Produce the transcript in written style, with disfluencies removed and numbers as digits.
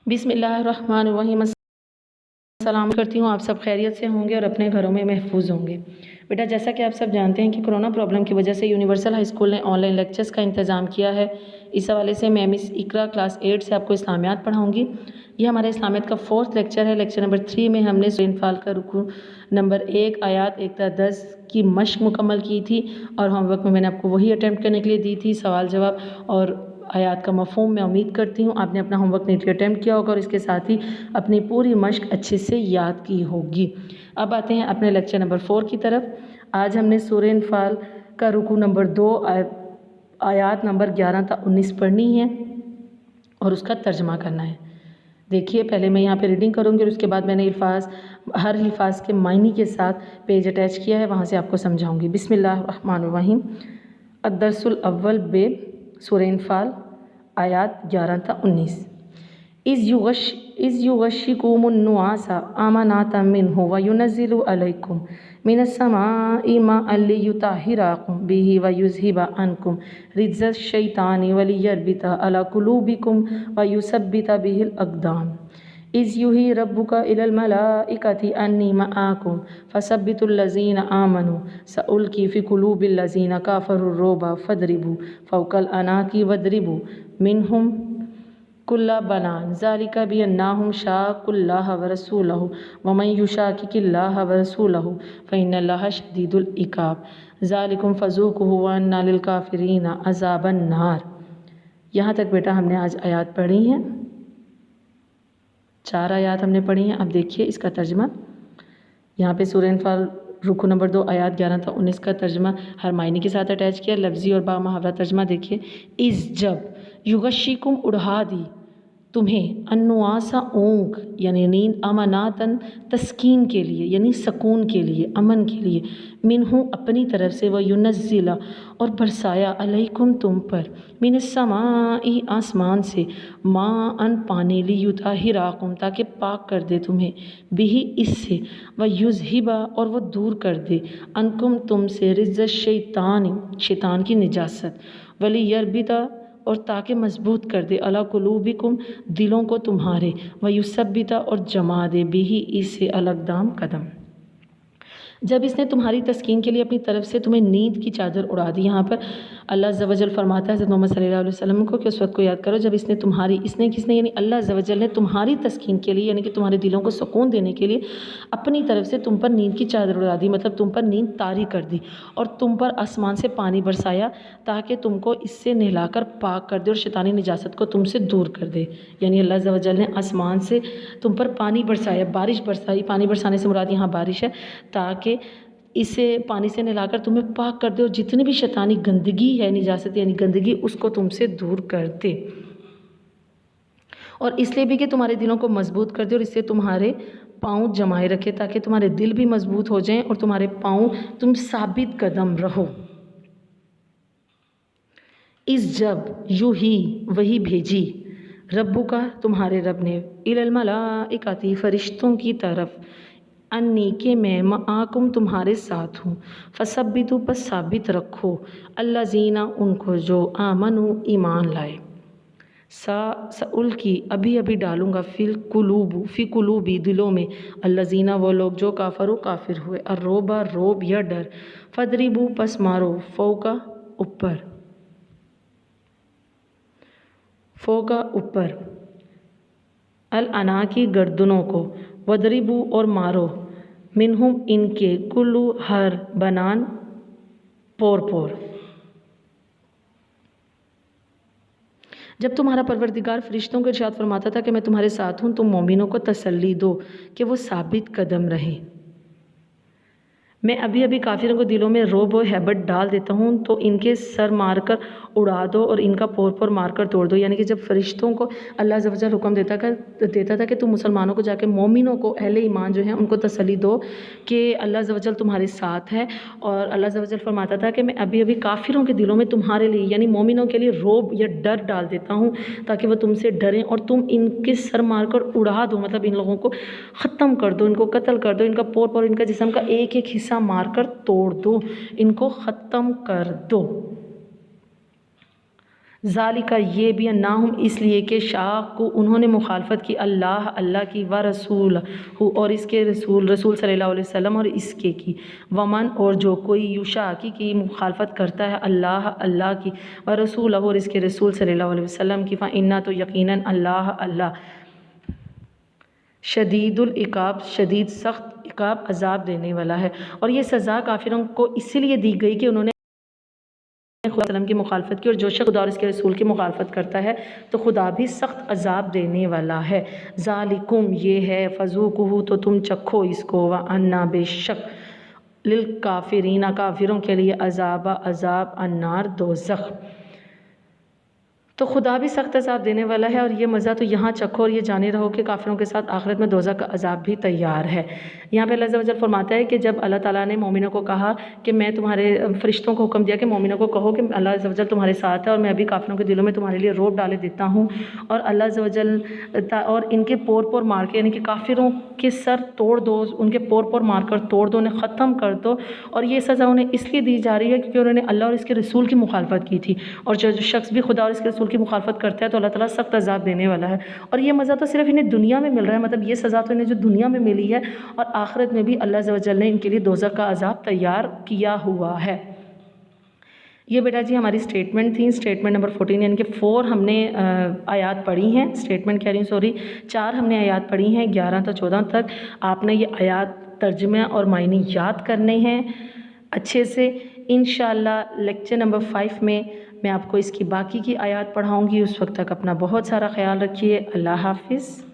बिस्मिल्लाहिर्रहमानिर्रहीम। सलाम करती हूँ, आप सब खैरियत से होंगे और अपने घरों में महफूज होंगे। बेटा, जैसा कि आप सब जानते हैं कि कोरोना प्रॉब्लम की वजह से यूनिवर्सल हाई स्कूल ने ऑनलाइन लेक्चर्स का इंतज़ाम किया है। इस हवाले से मैं मिस इकरा क्लास 8 से आपको इस्लामियात पढ़ाऊँगी। ये हमारे इस्लामियत का 4th लेक्चर है। लेक्चर नंबर 3 में हमने सूरह अनफाल का रुकू नंबर 1 आयात 1 से 10 की मश्क मुकम्मल की थी और होमवर्क में मैंने आपको वही अटैम्प्ट करने के लिए दी थी, सवाल जवाब और आयात का मफ़हूम। मैं उम्मीद करती हूँ आपने अपना होमवर्क नीटली अटैम्प्ट किया होगा और इसके साथ ही अपनी पूरी मश्क अच्छे से याद की होगी। अब आते हैं अपने लेक्चर नंबर 4 की तरफ। आज हमने सूरह अनफाल का रुकू नंबर 2 आयात नंबर 11 से 19 पढ़नी है और उसका तर्जमा करना है। देखिए, पहले मैं यहाँ पे रीडिंग करूँगी और उसके बाद मैंने हर अल्फाज के मायने के साथ पेज अटैच किया है, वहाँ से आपको समझाऊँगी। बिस्मिल्लाहिर्रहमानिर्रहीम। अद्दर्सुल अव्वल बे सूरह अनफाल आयात 11 से 19। इज़ युग़श्शिकुमुन्नुआसा अमनातम मिन्हु व युनज़्ज़िलु अलैकुम मिनस्समाइ माअन लियुत्तहिराकुम बिही व युज़हिबा अन्कुम रिज्ज़श-शैतानि व लियर्बिता अला कुलूबिकुम व युसब्बिता बिहिल अक़दाम। इज़ युही रब्बुका इलल मलाइकति अन्नी मआकुम फसब्बितुल्लज़ीना आमनु सउल्क़ी फ़ी क़ुलूबिल्लज़ीना कफ़रुर्रुअब फ़द्रिबू फ़ौक़ल अनाक़ि वद्रिबू मिन्हुम कुल्ला बनान ज़ालिका बिअन्नहुम शाक़ुल्लाह व रसूलहु व मन युशाक़िक़िल्लाह व रसूलहु फ़इन्नल्लाह शदीदुल इक़ाब ज़ालिकुम फ़ज़ूक़ूहु व अन्ना लिल काफ़िरीना अज़ाबन नार। यहाँ तक बेटा हमने आज आयात पढ़ी हैं, 4 आयात हमने पढ़ी हैं। अब देखिए इसका तर्जमा। यहाँ पे सूरह अनफाल रुकू नंबर 2 आयात 11 से 19 का तर्जमा हर मायने के साथ अटैच किया। लफ्ज़ी और बामुहावरा तर्जमा देखिए। इज़ जब, युग़श्शिकुम उड़ा दी तुम्हें, अन्नुआसा ऊँग यानी नींद, अमनातन तस्कीन के लिए यानी सकून के लिए, अमन के लिए, मिन्हु अपनी तरफ से, व युनज़्ज़िला और बरसाया, अलैकुम तुम पर, मिनस्समाई आसमान से, माअन पानी, लियुत्तहिराकुम ताकि पाक कर दे तुम्हें, बिही इससे, व युज़हिबा और वो दूर कर दे, अनकुम तुमसे, रिज्ज़श-शैतान शैतान की निजासत, वलियर्बिता और ताकि मजबूत कर दे, अला कुलूबिकुम दिलों को तुम्हारे, व युसब्बिता और जमा दे, बिही इससे, अलअक़दाम कदम। जब इसने तुम्हारी तस्कीन के लिए अपनी तरफ से तुम्हें नींद की चादर उड़ा दी। यहाँ पर अल्लाह अज़्ज़ व जल फरमाता है हज़रत मोहम्मद सल्लल्लाहु अलैहि वसल्लम को कि उस वक्त को याद करो जब इसने किसने यानी अल्लाह अज़्ज़ व जल ने तुम्हारी तस्कीन के लिए यानी कि तुम्हारे दिलों को सुकून देने के लिए अपनी तरफ से तुम पर नींद की चादर उड़ा दी, मतलब तुम पर नींद तारी कर दी और तुम पर आसमान से पानी बरसाया ताकि तुमको इससे नहलाकर पाक कर दे और शैतानी निजासत को तुमसे दूर कर दे। यानी अल्लाह अज़्ज़ व जल ने आसमान से तुम पर पानी बरसाया, बारिश बरसाई। पानी बरसाने से मुराद यहाँ बारिश है, ताकि इसे पानी से नहलाकर तुम्हें पाक कर दे और जितनी भी शैतानी गंदगी है, निजासत यानी गंदगी, उसको तुमसे दूर कर दे। और इसलिए भी कि तुम्हारे दिलों को मजबूत कर दे और इससे तुम्हारे पाँव जमाए रखे ताकि तुम्हारे दिल भी मजबूत हो जाएं और तुम्हारे पाँव तुम साबित कदम रहो। इस जब, यूँ ही वही भेजी, रब्बू का तुम्हारे रब ने, इलल मलाइकति फरिश्तों की तरफ, अन्नी के मैं, मआकुम तुम्हारे साथ हूँ, फसब्बितु पर साबित रखो, अल्लज़ीना उनको जो, आमनु ईमान लाए, सउल की अभी अभी डालूँगा, फ़ी कुलूबी दिलों में, अल्लज़ीना वो लोग जो, काफ़रू काफिर हुए, अर्रोबा रोब या डर, फ़द्रिबू पस मारो, फ़ौका ऊपर, अल अना की गर्दनों को, वदरिबू और मारो, मिन्हुम इनके, कुल्लू हर, बनान पोर पोर। जब तुम्हारा परवरदिगार फरिश्तों को इरशाद फरमाता था कि मैं तुम्हारे साथ हूँ, तुम मोमिनों को तसल्ली दो कि वो साबित कदम रहें। मैं अभी अभी काफिरों को दिलों में रोब और हैबत डाल देता हूँ तो इनके सर मारकर उड़ा दो और इनका पोर पोर मारकर तोड़ दो। यानी कि जब फरिश्तों को अल्लाह अज़्ज़ व जल हुक्म देता था कि तुम मुसलमानों को जाके मोमिनों को, अहले ईमान जो हैं, उनको तसल्ली दो कि अल्लाह अज़्ज़ व जल तुम्हारे साथ है। और अल्लाह अज़्ज़ व जल फरमाता था कि मैं अभी अभी काफिरों के दिलों में तुम्हारे लिए यानी मोमिनों के लिए रोब या डर डाल देता हूँ ताकि वह तुमसे डरें और तुम इनके सर मारकर उड़ा दो, मतलब इन लोगों को ख़त्म कर दो, इनको कत्ल कर दो, इनका पोर पोर, इनका जिस्म का एक एक हिस्सा मारकर तोड़ दो, इनको ख़त्म कर दो। ذالکہ یہ بھی انہم اس لیے کہ شاق کو انہوں نے مخالفت کی اللہ کی و رسول اور اس کے رسول صلی اللہ علیہ وسلم اور اس کے کی ومن اور جو کوئی یشاقی کی مخالفت کرتا ہے اللہ کی و رسول اور اس کے رسول صلی اللہ علیہ وسلم کی فإنہ تو یقیناً اللہ شدید العقاب شدید سخت عقاب عذاب دینے والا ہے۔ اور یہ سزا کافروں کو اسی لیے دی گئی کہ انہوں نے خدا وسلم کی مخالفت کی، اور جو شخص خدا اور اس کے رسول کی مخالفت کرتا ہے تو خدا بھی سخت عذاب دینے والا ہے۔ ذالکم یہ ہے فذوقوہ تو تم چکھو اس کو، وَأَنَّ بے شک للکافرین کافروں کے لیے عذاب النار دوزخ، تو خدا بھی سخت عذاب دینے والا ہے۔ اور یہ مزہ تو یہاں چکھو اور یہ جانے رہو کہ کافروں کے ساتھ آخرت میں دوزخ کا عذاب بھی تیار ہے۔ یہاں پہ اللہ عز و جل فرماتا ہے کہ جب اللہ تعالیٰ نے مومنوں کو کہا کہ میں تمہارے فرشتوں کو حکم دیا کہ مومنوں کو کہو کہ اللہ عز و جل تمہارے ساتھ ہے اور میں ابھی کافروں کے دلوں میں تمہارے لیے روب ڈالے دیتا ہوں، اور اللہ عز و جل اور ان کے پور مار کے، یعنی کہ کافروں کے سر توڑ دو، ان کے پور مار کر توڑ دو، انہیں ختم کر دو، اور یہ سزا انہیں اس لیے دی جا رہی ہے کیونکہ انہوں نے اللہ اور اس کے رسول کی مخالفت کی تھی، اور جو شخص بھی خدا اور اس کے رسول کی مخالفت کرتا ہے تو اللہ تعالیٰ سخت عذاب دینے والا ہے۔ اور یہ مزہ تو صرف انہیں دنیا میں مل رہا ہے، مطلب یہ سزا تو انہیں جو دنیا میں ملی ہے، اور آخرت میں بھی اللہ عز و جل نے ان کے لیے دوزخ کا عذاب تیار کیا ہوا ہے۔ یہ بیٹا جی ہماری اسٹیٹمنٹ تھی، اسٹیٹمنٹ نمبر 14، یعنی کہ 4 ہم نے آیات پڑھی ہیں، اسٹیٹمنٹ کہہ رہی ہوں سوری، 4 ہم نے آیات پڑھی ہیں 11 تا 14 تک۔ آپ نے یہ آیات ترجمہ اور معنی یاد کرنے ہیں اچھے سے۔ انشاءاللہ لیکچر نمبر 5 میں میں آپ کو اس کی باقی کی آیات پڑھاؤں گی۔ اس وقت تک اپنا بہت سارا خیال رکھیے۔ اللہ حافظ۔